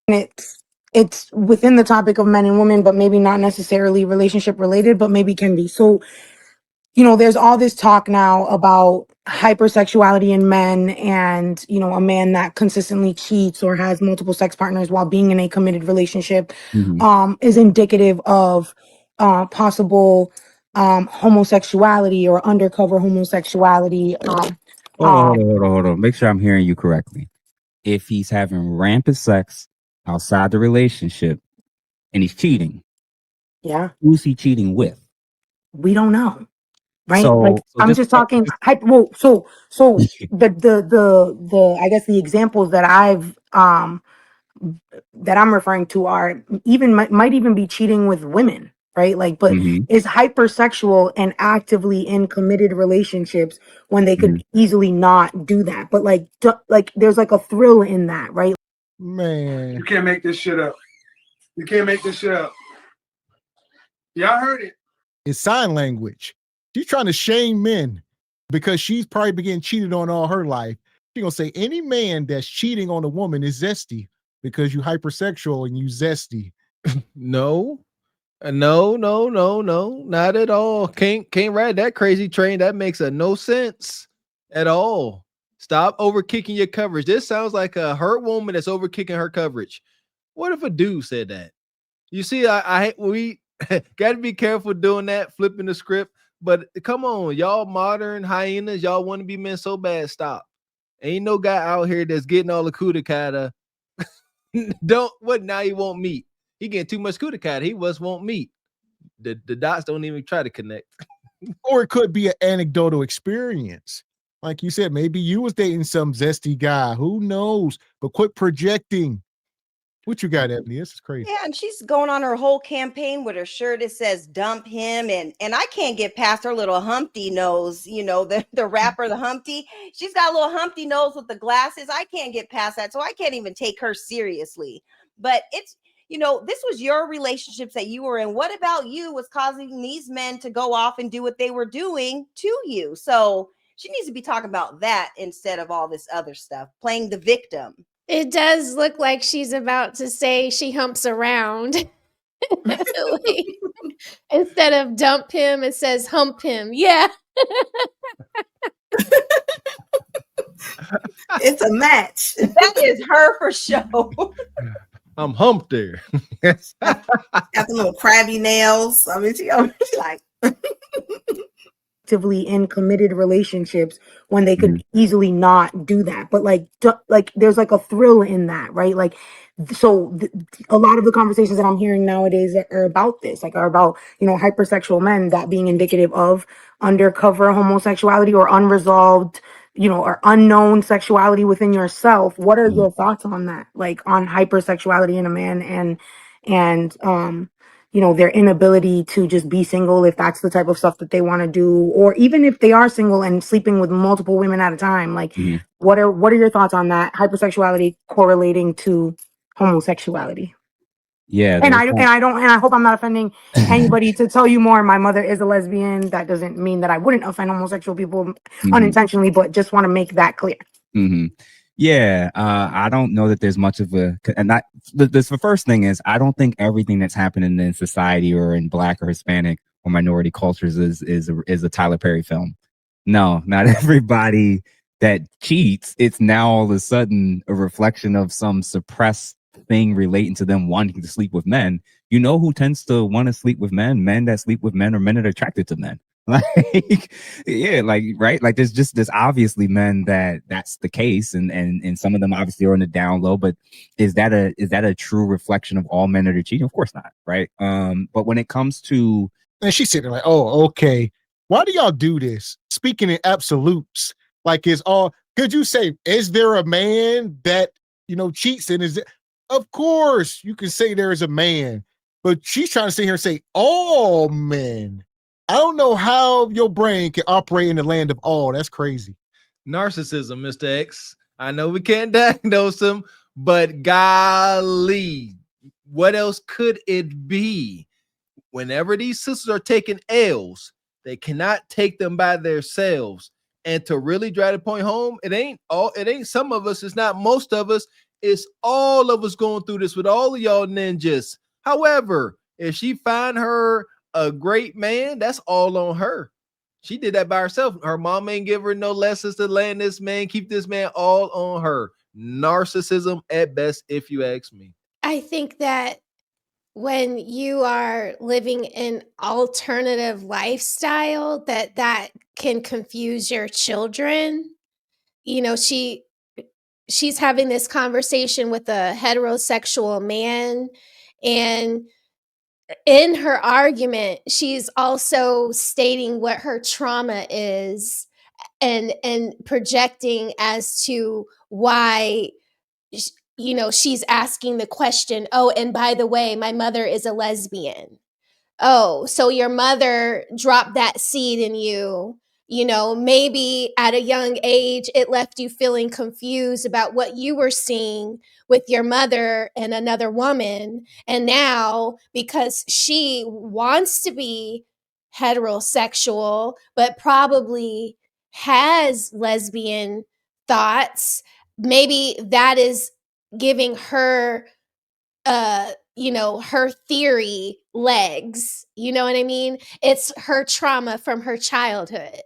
it's within the topic of men and women, but maybe not necessarily relationship related, but maybe can be. So, there's all this talk now about hypersexuality in men and, a man that consistently cheats or has multiple sex partners while being in a committed relationship, Mhm. is indicative of possible homosexuality or undercover homosexuality. Hold on. Make sure I'm hearing you correctly. If he's having rampant sex outside the relationship and he's cheating, Yeah, who's he cheating with? we don't know. Right? Like So I'm just, just talking well, so the I guess the examples that I'm referring to are even might even be cheating with women, right? Like, but Mhm, is hypersexual and actively in committed relationships when they mhm. could easily not do that. But like there's like a thrill in that, right? Man, You can't make this shit up. You can't make this shit up. Y'all heard it. it's sign language. She's trying to shame men because she's probably been getting cheated on all her life. She's gonna say any man that's cheating on a woman is zesty because you hypersexual and you zesty. No, no, not at all. Can't ride that crazy train. That makes no sense at all. Stop over kicking your coverage. This sounds like a hurt woman that's over kicking her coverage. What if a dude said that? You see, we got to be careful doing that, flipping the script. But come on, y'all modern hyenas, y'all want to be men so bad. Stop. Ain't no guy out here that's getting all the kudakata. Don't what now he won't meet. He getting too much kudakata. He just won't meet. The dots don't even try to connect. Or it could be an anecdotal experience. Like you said, maybe you was dating some zesty guy. Who knows? But quit projecting. What you got, Ebony? This is crazy. Yeah, and she's going on her whole campaign with her shirt. It says "dump him," and I can't get past her little Humpty nose. The rapper, the Humpty. She's got a little Humpty nose with the glasses. I can't get past that, so I can't even take her seriously. But this was your relationships that you were in. What about you was causing these men to go off and do what they were doing to you? So she needs to be talking about that instead of all this other stuff, playing the victim. It does look like she's about to say she humps around. Like, instead of dump him, it says hump him. Yeah. It's a match. That is her for show. I'm humped there. Got the little crabby nails. I mean, she like Actively in committed relationships when they could Mhm. easily not do that, but like there's like a thrill in that, right? Like a lot of the conversations that I'm hearing nowadays are about this, like are about hypersexual men, that being indicative of undercover homosexuality or unresolved or unknown sexuality within yourself. What are Mhm. your thoughts on that, like on hypersexuality in a man and their inability to just be single if that's the type of stuff that they want to do, or even if they are single and sleeping with multiple women at a time? Like, Mhm. what are your thoughts on that hypersexuality correlating to homosexuality? Yeah, And there's I hope I'm not offending anybody to tell you more. My mother is a lesbian. That doesn't mean that I wouldn't offend homosexual people Mhm, unintentionally, but just want to make that clear. mhm. Yeah, I don't know that there's much of and that the first thing is I don't think everything that's happening in society or in Black or Hispanic or minority cultures is a Tyler Perry film. No, not everybody that cheats. It's now all of a sudden a reflection of some suppressed thing relating to them wanting to sleep with men. You know who tends to want to sleep with men? Men that sleep with men, or men that are attracted to men. Like, yeah, like, right, like there's obviously men that's the case, and some of them obviously are in the down low, but is that a true reflection of all men that are cheating? Of course not, right? But when it comes to And she's sitting there like, oh, okay. Why do y'all do this? Speaking in absolutes, like it's all. Could you say, is there a man that cheats? And is it? Of course, you can say there is a man, but she's trying to sit here and say all men. I don't know how your brain can operate in the land of all. That's crazy. Narcissism, Mr. X. I know we can't diagnose him, but golly, what else could it be? Whenever these sisters are taking L's, they cannot take them by themselves. And to really drive the point home, it ain't some of us, it's not most of us. It's all of us going through this with all of y'all ninjas. However, if she find her a great man, that's all on her. She did that by herself. Her mom ain't give her no lessons to land this man, keep this man, all on her. Narcissism at best, if you ask me. I think that when you are living an alternative lifestyle, that can confuse your children. You know, she's having this conversation with a heterosexual man, and in her argument, she's also stating what her trauma is, and projecting as to why she's asking the question, oh, and by the way, my mother is a lesbian. Oh, so your mother dropped that seed in you. Maybe at a young age, it left you feeling confused about what you were seeing with your mother and another woman. And now, because she wants to be heterosexual, but probably has lesbian thoughts, maybe that is giving her her theory legs. You know what I mean? It's her trauma from her childhood.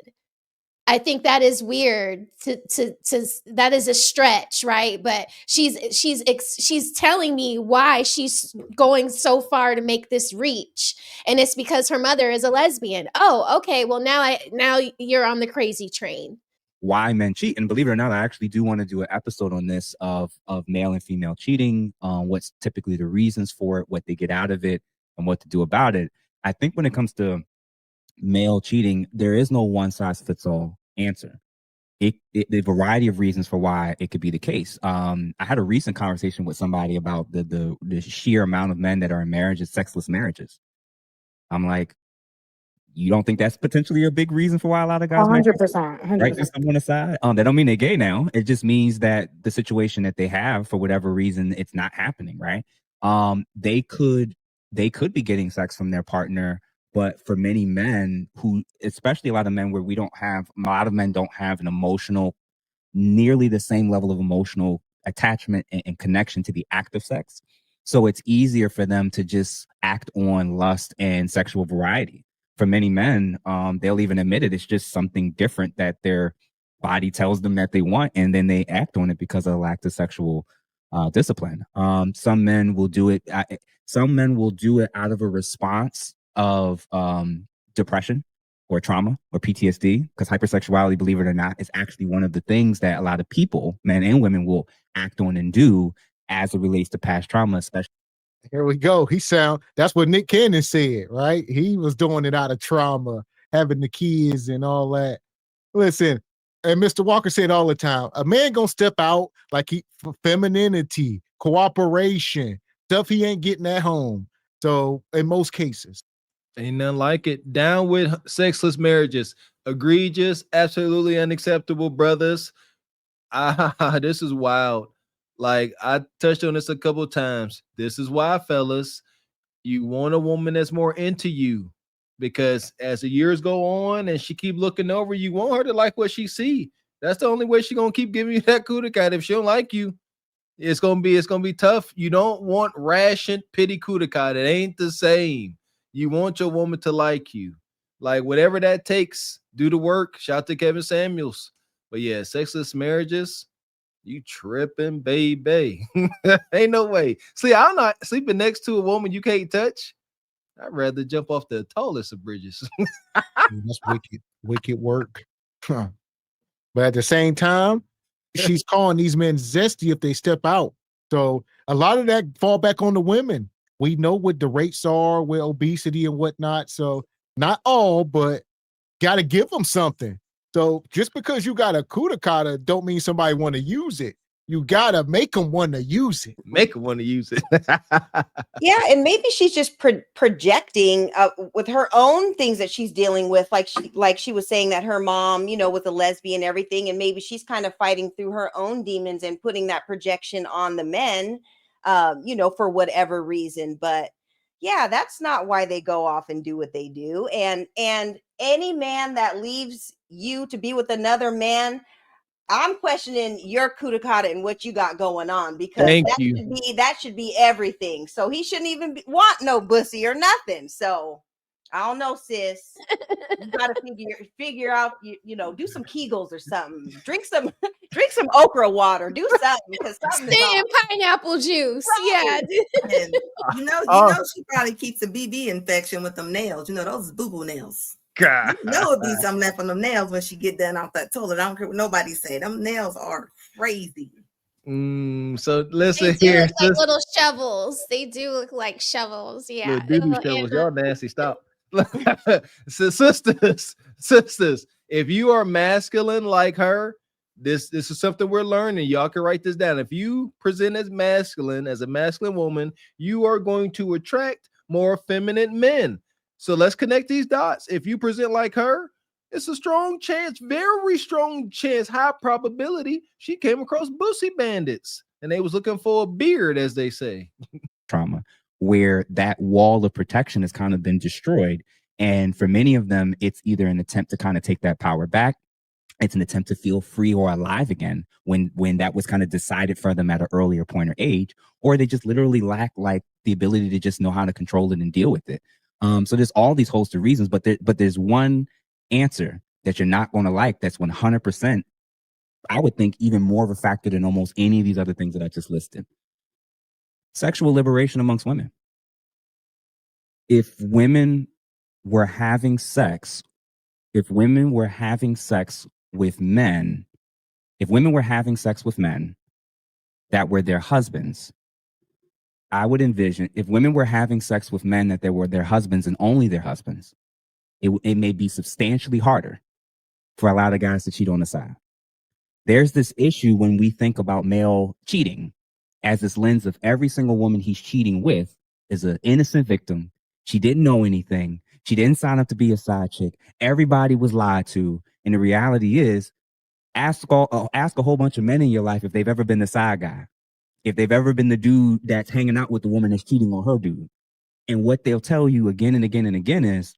I think that is weird to that is a stretch, right? But she's telling me why she's going so far to make this reach, and it's because her mother is a lesbian. Oh, okay. Well, now you're on the crazy train. Why men cheat. And believe it or not, I actually do want to do an episode on this of male and female cheating, what's typically the reasons for it, what they get out of it, and what to do about it. I think when it comes to male cheating, there is no one size fits all answer. The variety of reasons for why it could be the case. I had a recent conversation with somebody about the sheer amount of men that are in marriages, sexless marriages. I'm like, you don't think that's potentially a big reason for why a lot of guys might 100%. right just on the side? That don't mean they're gay now. It just means that the situation that they have, for whatever reason, it's not happening, right? They could be getting sex from their partner, but for many men who, especially a lot of men where a lot of men don't have an emotional, nearly the same level of emotional attachment and connection to the act of sex. So it's easier for them to just act on lust and sexual variety. For many men, they'll even admit it. It's just something different that their body tells them that they want, and then they act on it because of the lack of sexual discipline. Some men will do it. Some men will do it out of a response of depression or trauma or PTSD, because hypersexuality, believe it or not, is actually one of the things that a lot of people, men and women, will act on and do as it relates to past trauma, especially. Here we go. That's what Nick Cannon said, right? He was doing it out of trauma, having the kids and all that. Listen, and Mr. Walker said all the time, a man gonna step out like for femininity, cooperation, stuff he ain't getting at home. So in most cases. Ain't nothing like it. Down with sexless marriages. Egregious, absolutely unacceptable, brothers. This is wild. Like, I touched on this a couple of times. This is why, fellas, you want a woman that's more into you, because as the years go on and she keep looking over, you want her to like what she see. That's the only way she gonna keep giving you that cootie cat. If she don't like you, it's gonna be tough. You don't want rationed pity cootie cat. It ain't the same. You want your woman to like you. Like, whatever that takes, do the work. Shout out to Kevin Samuels. But yeah, sexless marriages, you tripping, baby. Ain't no way. See, I'm not sleeping next to a woman you can't touch. I'd rather jump off the tallest of bridges. That's wicked work. Huh. But at the same time, she's calling these men zesty if they step out. So a lot of that fall back on the women. We know what the rates are with obesity and whatnot. So not all, but got to give them something. So just because you got a kudakata don't mean somebody want to use it. You got to make them want to use it. Make them want to use it. Yeah, and maybe she's just projecting with her own things that she's dealing with, like she was saying that her mom, with a lesbian and everything, and maybe she's kind of fighting through her own demons and putting that projection on the men, for whatever reason. But yeah, that's not why they go off and do what they do. And any man that leaves you to be with another man, I'm questioning your kudakata and what you got going on, because Thank you. that should be everything. So he shouldn't even want no bussy or nothing. So I don't know, sis. You gotta figure out, you know, do some Kegels or something. Drink some okra water. Do something, because something is Stay in off. pineapple juice. Right. Yeah. And you know, Oh, she probably keeps a BB infection with them nails. You know, those boo-boo nails. God. You know it'd be something left on them nails when she get done off that toilet. I don't care what nobody say. Them nails are crazy. So They listen do here, look like little shovels. They do look like shovels. Yeah. little doo-doo Little shovels. amber. Y'all nasty. Stop. So sisters, if you are masculine like her, this is something we're learning. Y'all can write this down. If you present as masculine, as a masculine woman, you are going to attract more feminine men. So let's connect these dots. If you present like her, it's a strong chance, very strong chance, high probability she came across bussy bandits and they was looking for a beard, as they say. Trauma, where that wall of protection has kind of been destroyed. And for many of them, it's either an attempt to kind of take that power back. It's an attempt to feel free or alive again when that was kind of decided for them at an earlier point or age, or they just literally lack like the ability to just know how to control it and deal with it. So there's all these host of reasons, but there's one answer that you're not going to like that's 100%, I would think, even more of a factor than almost any of these other things that I just listed. Sexual liberation amongst women. If women were having sex, if women were having sex with men, if women were having sex with men that were their husbands, I would envision if women were having sex with men that they were their husbands and only their husbands, it may be substantially harder for a lot of guys to cheat on the side. There's this issue when we think about male cheating as this lens of every single woman he's cheating with is an innocent victim. She didn't know anything. She didn't sign up to be a side chick. Everybody was lied to. And the reality is, ask a whole bunch of men in your life if they've ever been the side guy, if they've ever been the dude that's hanging out with the woman that's cheating on her dude. And what they'll tell you again and again and again is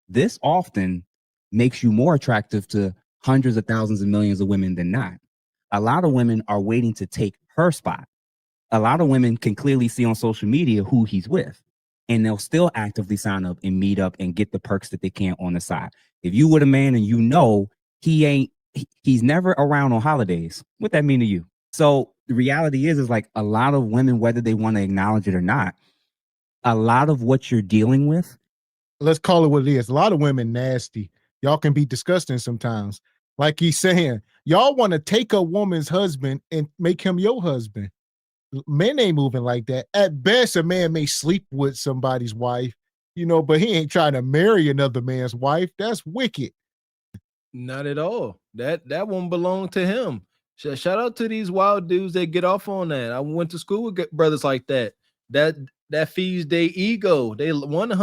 this often makes you more attractive to hundreds of thousands and millions of women than not. A lot of women are waiting to take her spot. A lot of women can clearly see on social media who he's with, and they'll still actively sign up and meet up and get the perks that they can on the side. If you with a man and you know he's never around on holidays, what that mean to you? So the reality is like a lot of women, whether they want to acknowledge it or not, a lot of what you're dealing with. Let's call it what it is. A lot of women nasty. Y'all can be disgusting sometimes. Like he's saying, y'all want to take a woman's husband and make him your husband. Men ain't moving like that. At best, a man may sleep with somebody's wife, but he ain't trying to marry another man's wife. That's wicked. Not at all. That won't belong to him. Shout out to these wild dudes that get off on that. I went to school with brothers like that. That feeds their ego. They want to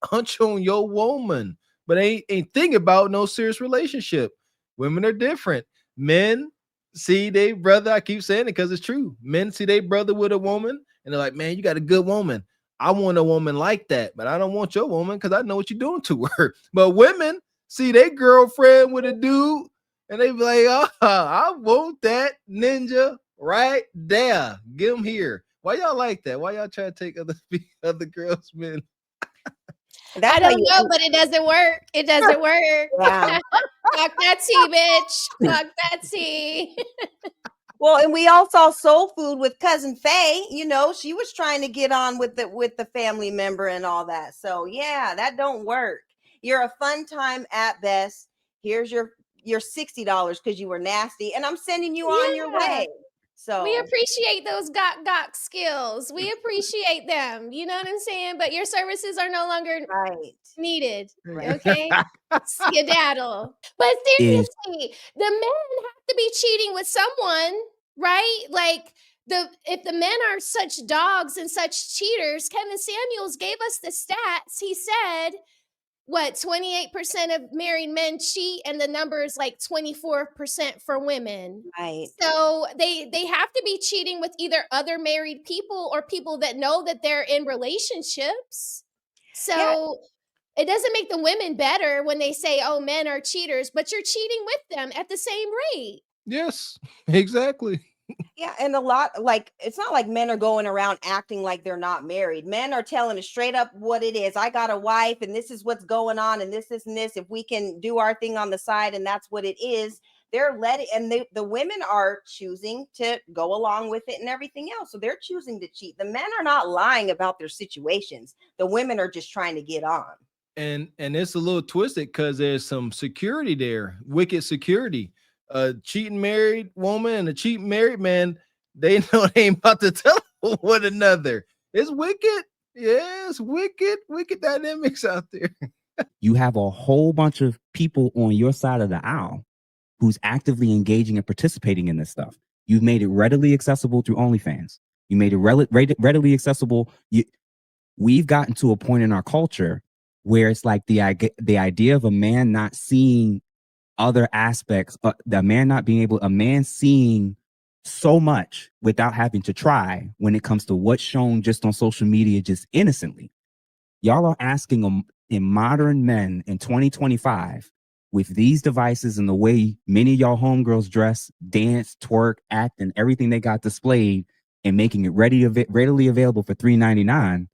hunch on your woman, but ain't thinking about no serious relationship. Women are different. Men see they brother. I keep saying it because it's true. Men see they brother with a woman, and they're like, "Man, you got a good woman. I want a woman like that, but I don't want your woman because I know what you're doing to her." But women see their girlfriend with a dude, and they be like, "Oh, I want that ninja right there. Get him here." Why y'all like that? Why y'all try to take other girls' men? That's I how don't you know, but it doesn't work. It doesn't work. Yeah. Fuck that tea, bitch. Fuck that tea. Well, and we all saw Soul Food with cousin Faye. You know, she was trying to get on with the family member and all that. So yeah, that don't work. You're a fun time at best. Here's your $60 because you were nasty, and I'm sending you on your Yeah. way. So We appreciate those gok skills. We appreciate them. You know what I'm saying? But your services are no longer right. needed. Right. Okay? Skedaddle. But Is seriously, the men have to be cheating with someone, right? Like if the men are such dogs and such cheaters, Kevin Samuels gave us the stats. He said, what, 28% of married men cheat, and the number is like 24% for women. Right. So they have to be cheating with either other married people or people that know that they're in relationships. So it doesn't make the women better when they say, oh, men are cheaters, but you're cheating with them at the same rate. Yes, exactly. Yeah, and a lot like it's not like men are going around acting like they're not married. Men are telling us straight up what it is. I got a wife and this is what's going on and this and this. If we can do our thing on the side and that's what it is, they're letting and the women are choosing to go along with it and everything else. So they're choosing to cheat. The men are not lying about their situations. The women are just trying to get on. And it's a little twisted because there's some security there, wicked security. A cheating married woman and a cheating married man, they know they ain't about to tell one another. It's wicked. Yes, wicked dynamics out there. You have a whole bunch of people on your side of the aisle who's actively engaging and participating in this stuff. You've made it readily accessible through OnlyFans. You made it readily accessible. We've gotten to a point in our culture where it's like the idea of a man not seeing other aspects, a man seeing so much without having to try when it comes to what's shown just on social media, just innocently. Y'all are asking them in modern men in 2025 with these devices and the way many of y'all homegirls dress, dance, twerk, act, and everything they got displayed and making it readily available for $3.99.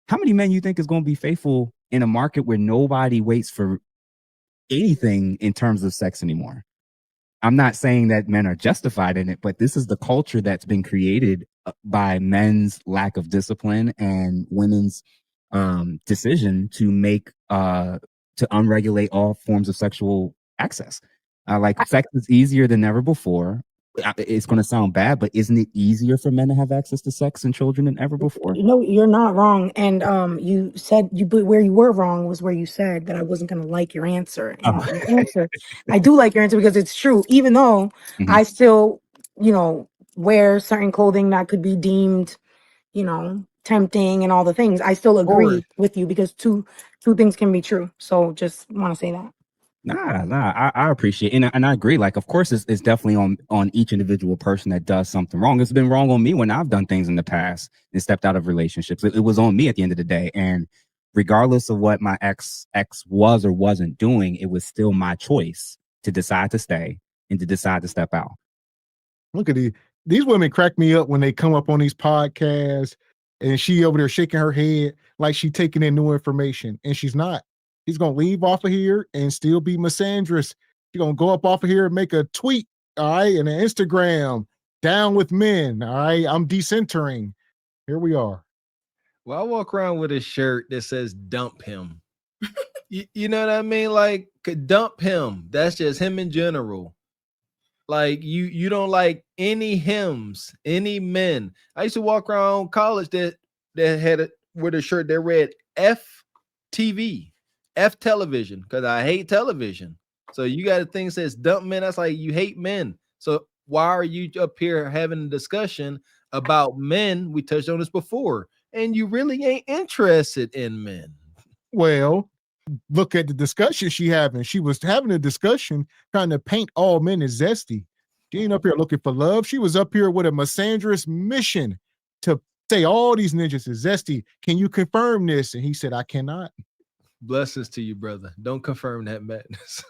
How many men you think is going to be faithful in a market where nobody waits for anything in terms of sex anymore? I'm not saying that men are justified in it, but this is the culture that's been created by men's lack of discipline and women's decision to to unregulate all forms of sexual access. Sex is easier than ever before. It's going to sound bad, but isn't it easier for men to have access to sex and children than ever before? No, you're not wrong. And you said but where you were wrong was where you said that I wasn't gonna like your answer. And your answer, I do like your answer because it's true. Even though I still, wear certain clothing that could be deemed, tempting and all the things, I still agree with you because two things can be true. So just want to say that. Nah, I appreciate it. And I agree. Like, of course, it's definitely on each individual person that does something wrong. It's been wrong on me when I've done things in the past and stepped out of relationships. It was on me at the end of the day. And regardless of what my ex was or wasn't doing, it was still my choice to decide to stay and to decide to step out. Look at these women crack me up when they come up on these podcasts and she over there shaking her head like she taking in new information, and she's not. He's gonna leave off of here and still be misandrous. She's gonna go up off of here and make a tweet, all right, and an Instagram, down with men, all right. I'm decentering. Here we are. Well, I walk around with a shirt that says "dump him." you know what I mean? Like, dump him. That's just him in general. Like you don't like any hymns, any men. I used to walk around college that had with a shirt that read F TV, F television, because I hate television. So you got a thing that says dump men. That's like you hate men. So why are you up here having a discussion about men? We touched on this before, and you really ain't interested in men. Well, look at the discussion she having. She was having a discussion trying to paint all men as zesty. She ain't up here looking for love. She was up here with a misandrous mission to say all these ninjas is zesty. Can you confirm this? And he said, I cannot. Blessings to you, brother. Don't confirm that madness.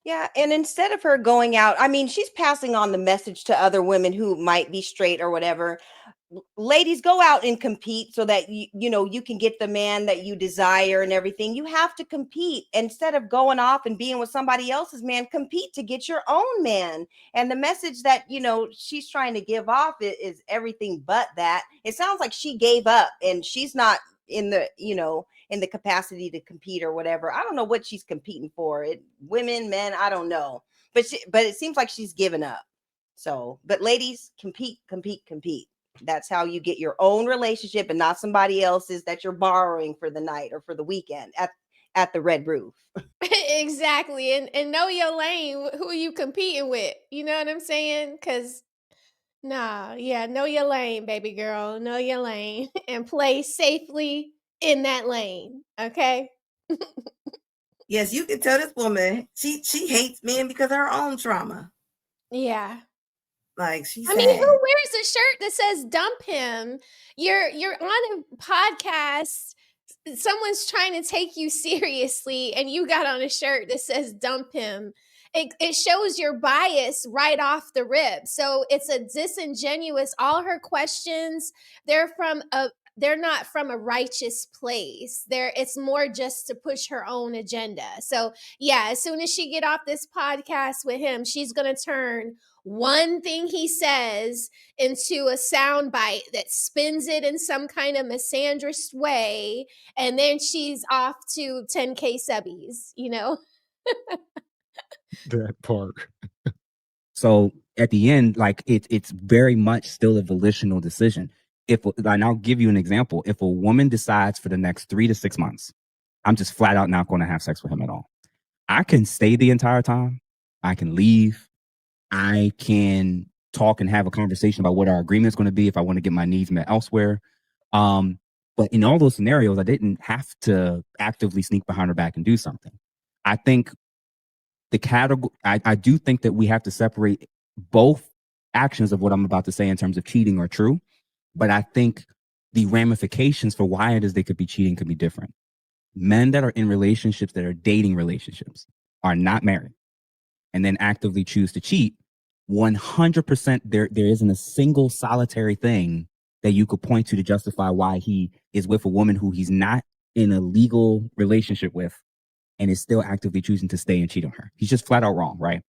Yeah, and instead of her going out, I mean, she's passing on the message to other women who might be straight or whatever. Ladies, go out and compete so that you can get the man that you desire and everything. You have to compete instead of going off and being with somebody else's man. Compete to get your own man. And the message that she's trying to give off is everything but that. It sounds like she gave up and she's not in the capacity to compete or whatever. I don't know what she's competing for. Women, men, I don't know. But it seems like she's given up. So, but ladies, compete. That's how you get your own relationship and not somebody else's that you're borrowing for the night or for the weekend at the Red Roof. Exactly. And know your lane. Who are you competing with? You know what I'm saying? Because know your lane, baby girl. Know your lane and play safely in that lane. Okay. Yes, you can tell this woman she hates men because of her own trauma. Yeah. Like she I mean, who wears a shirt that says dump him? You're on a podcast someone's trying to take you seriously and you got on a shirt that says dump him, it shows your bias right off the rip. So it's a disingenuous, all her questions, they're not from a righteous place. It's more just to push her own agenda. So yeah, as soon as she get off this podcast with him, she's gonna turn one thing he says into a soundbite that spins it in some kind of misandrist way, and then she's off to 10K subbies, you know? That part. So at the end, like it's very much still a volitional decision. And I'll give you an example. If a woman decides for the next 3 to 6 months, I'm just flat out not going to have sex with him at all, I can stay the entire time. I can leave. I can talk and have a conversation about what our agreement is going to be if I want to get my needs met elsewhere. But in all those scenarios, I didn't have to actively sneak behind her back and do something. I think the category, I do think that we have to separate both actions of what I'm about to say in terms of cheating are true. But I think the ramifications for why it is they could be cheating could be different. Men that are in relationships that are dating relationships are not married and then actively choose to cheat. 100% there isn't a single solitary thing that you could point to justify why he is with a woman who he's not in a legal relationship with and is still actively choosing to stay and cheat on her. He's just flat out wrong, right?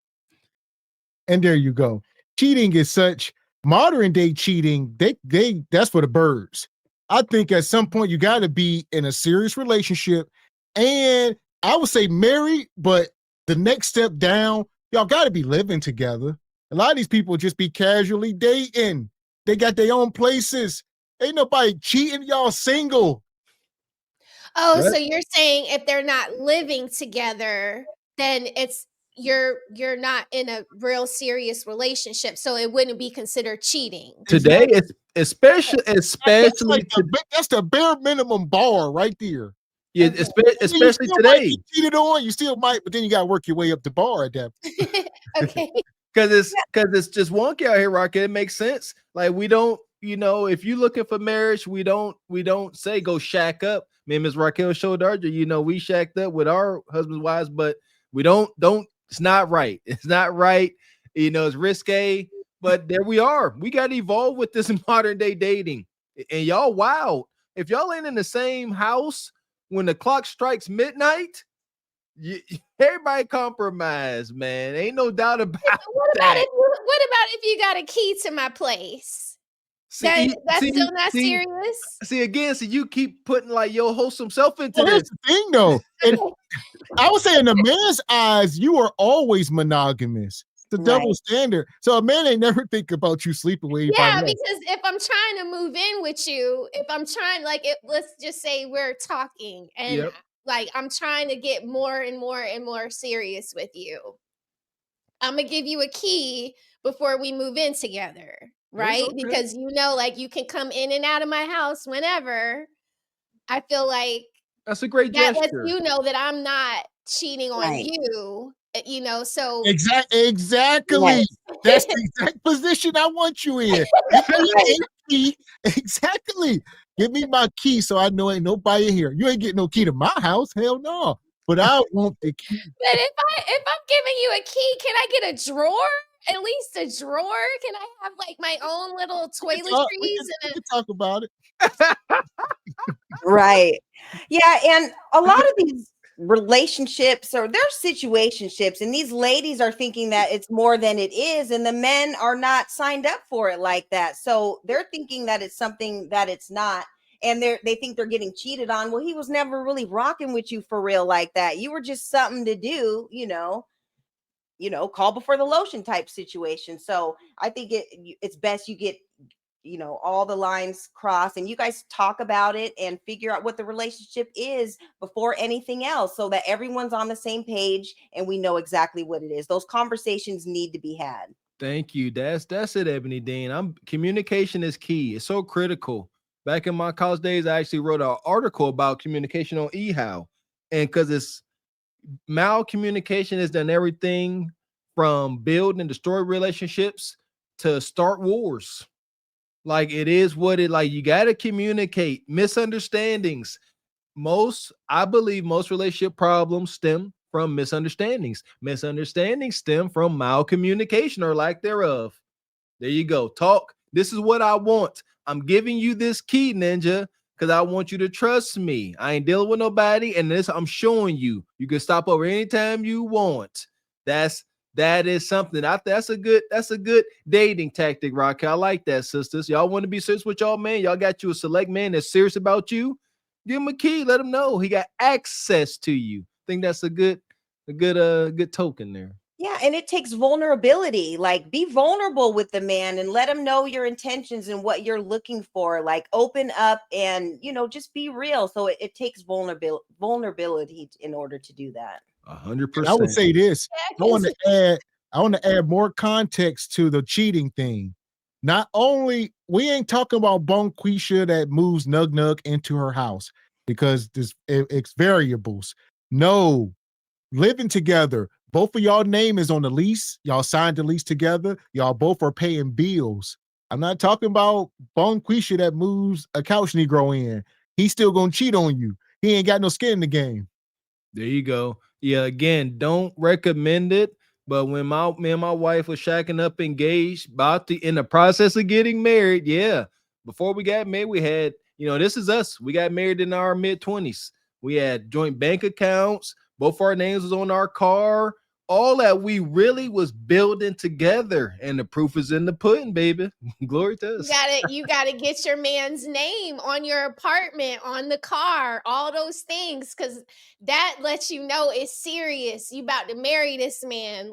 And there you go. Cheating is such modern day cheating. They that's for the birds. I think at some point you got to be in a serious relationship, and I would say married, but the next step down, y'all got to be living together. A lot of these people just be casually dating. They got their own places. Ain't nobody cheating. Y'all single. Oh, What? so you're saying if they're not living together, then you're not in a real serious relationship, so it wouldn't be considered cheating. Today, it's especially That's the bare minimum bar right there. yeah, And especially you still might today. get cheated on. You still might, but then you got to work your way up the bar at that. Okay. Because it's just wonky out here, Rocket. It makes sense. Like we don't, if you're looking for marriage, we don't say go shack up. Me and Ms. Raquel showed earlier, we shacked up with our husbands' wives, but we don't. It's not right. It's not right. It's risque. But there we are. We got to evolve with this modern day dating. And y'all, wow. If y'all ain't in the same house when the clock strikes midnight, everybody compromise, man. Ain't no doubt about What about that. if you got a key to my place? See, That's still not serious. See again. So you keep putting like your wholesome self into Well, here's this. the thing, though. And I would say, in a man's eyes, you are always monogamous. It's a double standard. So a man ain't never think about you sleeping with anybody Yeah, else. because if I'm trying to move in with you, if I'm trying, let's just say we're talking and Yep. like I'm trying to get more and more and more serious with you, I'm gonna give you a key before we move in together, right? Okay. Because like you can come in and out of my house whenever. I feel like That's a great that lets gesture. you know that I'm not cheating on Right. you. So Exactly. That's the exact position I want you in. Give me a key. Exactly. Give me my key so I know ain't nobody in here. You ain't getting no key to my house. Hell no. But I want the key. But if I'm giving you a key, can I get a drawer? At least a drawer? Can I have like my own little We toiletries can talk about it. Right. Yeah, and a lot of these relationships or they're situationships, and these ladies are thinking that it's more than it is, and the men are not signed up for it like that. So they're thinking that it's something that it's not, and they think they're getting cheated on. Well, he was never really rocking with you for real like that. You were just something to do, call before the lotion type situation. So I think it's best you get all the lines crossed and you guys talk about it and figure out what the relationship is before anything else, so that everyone's on the same page and we know exactly what it is. Those conversations need to be had. Thank you. That's it, Ebony Dean. Communication is key. It's so critical. Back in my college days, I actually wrote an article about communication on eHow. And because it's malcommunication has done everything from build and destroy relationships to start wars. Like it is what it like. You got to communicate. Misunderstandings. I believe most relationship problems stem from misunderstandings. Misunderstandings stem from malcommunication or lack thereof. There you go. Talk. This is what I want. I'm giving you this key, ninja, because I want you to trust me. I ain't dealing with nobody, and this I'm showing you. You can stop over anytime you want. That is something. That's a good dating tactic, Rocky. I like that, sisters. Y'all want to be serious with y'all, man? Y'all got you a select man that's serious about you. Give him a key. Let him know he got access to you. Think that's a good token there. Yeah, and it takes vulnerability. Like, be vulnerable with the man and let him know your intentions and what you're looking for. Like, open up and, just be real. So it takes vulnerability in order to do that. 100%. And I would say this. Yeah, I want to add more context to the cheating thing. Not only we ain't talking about Bonquisha that moves Nug Nug into her house because it's variables. No, living together. Both of y'all name is on the lease. Y'all signed the lease together. Y'all both are paying bills. I'm not talking about Bonquisha that moves a couch Negro in. He's still gonna cheat on you. He ain't got no skin in the game. There you go. Yeah, again, don't recommend it. But when me and my wife was shacking up engaged, in the process of getting married, yeah. Before we got married, we had, this is us. We got married in our mid-20s. We had joint bank accounts. Both our names was on our car. All that we really was building together. And the proof is in the pudding, baby. Glory to us. You gotta get your man's name on your apartment, on the car, all those things, because that lets you know it's serious. You about to marry this man,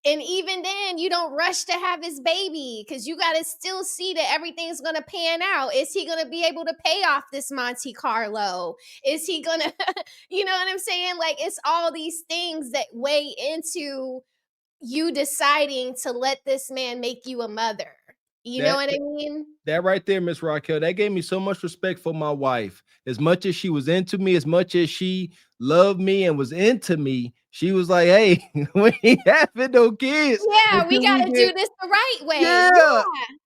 and even then you don't rush to have his baby because you gotta still see that everything's gonna pan out. Is he gonna be able to pay off this Monte Carlo? Is he gonna you know what I'm saying? Like, it's all these things that weigh into you deciding to let this man make you a mother. You know what I mean? That right there, Miss Raquel, that gave me so much respect for my wife. As much as she was into me, as much as she loved me and was into me, she was like, "Hey, we ain't having no kids. Yeah, we until gotta get do this the right way." Yeah.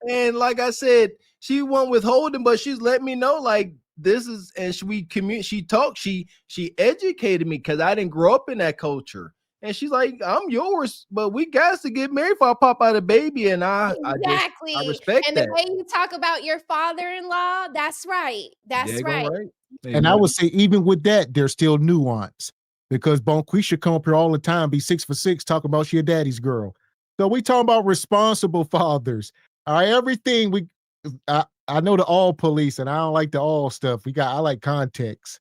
And like I said, she wasn't withholding, but she's let me know like this is, and she talked, she educated me because I didn't grow up in that culture. And she's like, I'm yours, but we got to get married before I pop out a baby. And I Exactly. respect And that. the way you talk about your father-in-law, that's right. That's right. And I would say, even with that, there's still nuance because Bonquisha come up here all the time, be 6 for 6, talk about she a daddy's girl. So we talking about responsible fathers. All right, everything I know the all police, and I don't like the all stuff. I like context.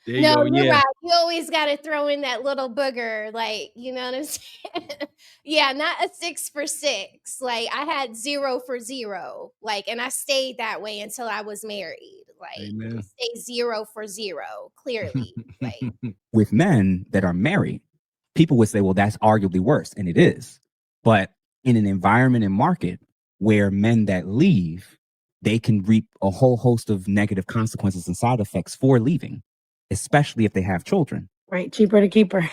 There No, you go. you're right. You always got to throw in that little booger, you know what I'm saying? Yeah, not a 6 for 6. Like, I had 0 for 0. And I stayed that way until I was married. Amen. Stay 0 for 0, clearly. With men that are married, people would say, well, that's arguably worse. And it is. But in an environment and market where men that leave, they can reap a whole host of negative consequences and side effects for leaving, especially if they have children. Right. Cheaper to keep her.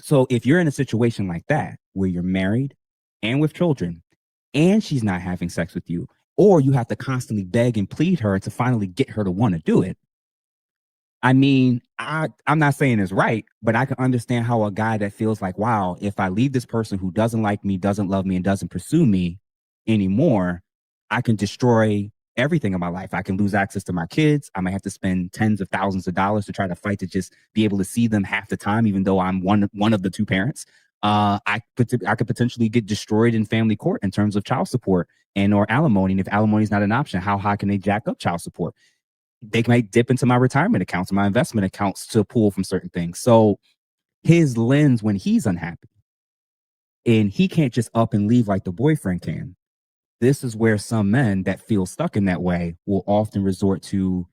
So if you're in a situation like that, where you're married and with children, and she's not having sex with you, or you have to constantly beg and plead her to finally get her to want to do it. I mean, I'm not saying it's right, but I can understand how a guy that feels like, wow, if I leave this person who doesn't like me, doesn't love me, and doesn't pursue me anymore, I can destroy everything in my life. I can lose access to my kids. I might have to spend tens of thousands of dollars to try to fight to just be able to see them half the time, even though I'm one of the two parents. I could potentially get destroyed in family court in terms of child support and or alimony. And if alimony is not an option, how high can they jack up child support? They might dip into my retirement accounts, my investment accounts to pull from certain things. So his lens when he's unhappy, and he can't just up and leave like the boyfriend can. This is where some men that feel stuck in that way will often resort to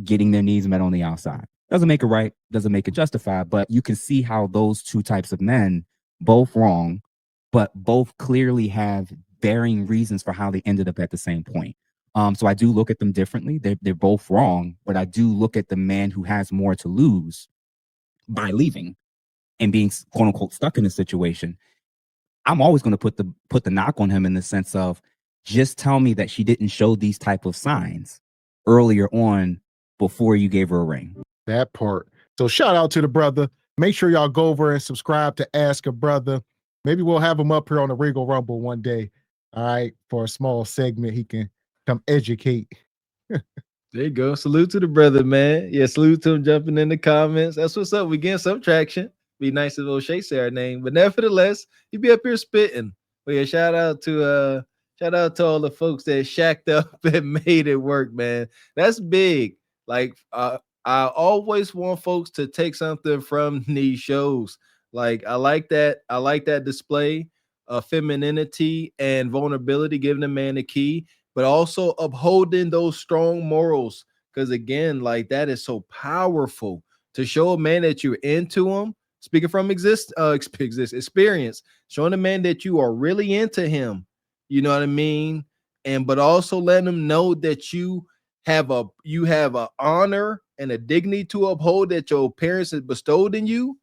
getting their needs met on the outside. Doesn't make it right, doesn't make it justified, but you can see how those two types of men, both wrong, but both clearly have varying reasons for how they ended up at the same point. So I do look at them differently. They're both wrong, but I do look at the man who has more to lose by leaving and being quote unquote stuck in a situation. I'm always going to put the knock on him in the sense of just tell me that she didn't show these type of signs earlier on before you gave her a ring. That part. So shout out to the brother. Make sure y'all go over and subscribe to Ask a Brother. Maybe we'll have him up here on the Regal Rumble one day. All right, for a small segment, he can come educate. There you go. Salute to the brother, man. Yeah, salute to him jumping in the comments. That's what's up. We getting some traction. Be nice if O'Shea say our name, but nevertheless, he be up here spitting. But yeah, shout out to all the folks that shacked up and made it work, man. That's big. Like I always want folks to take something from these shows. Like I like that display of femininity and vulnerability, giving a man a key, but also upholding those strong morals. Because again, like that is so powerful to show a man that you're into him. Speaking from experience, showing a man that you are really into him. You know what I mean? And but also letting him know that you have a honor and a dignity to uphold that your parents has bestowed in you.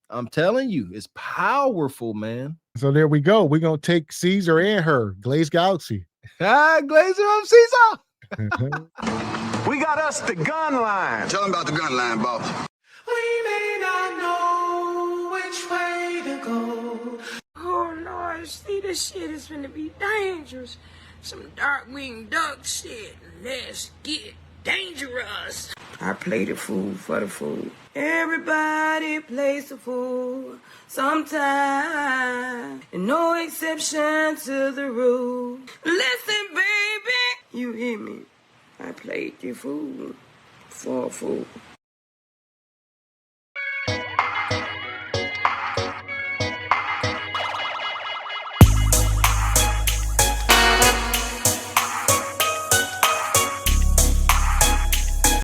I'm telling you, it's powerful, man. So there we go. We're gonna take Caesar and her, Glaze Galaxy. Glazer up Caesar. We got us the gun line. Tell them about the gun line, boss. We may not know which way to go. Oh Lord, see, this shit is gonna be dangerous. Some dark-winged duck shit. Let's get dangerous. I play the fool for the fool. Everybody plays the fool sometime. And no exception to the rule. Listen, baby, you hear me? I played the fool for a fool.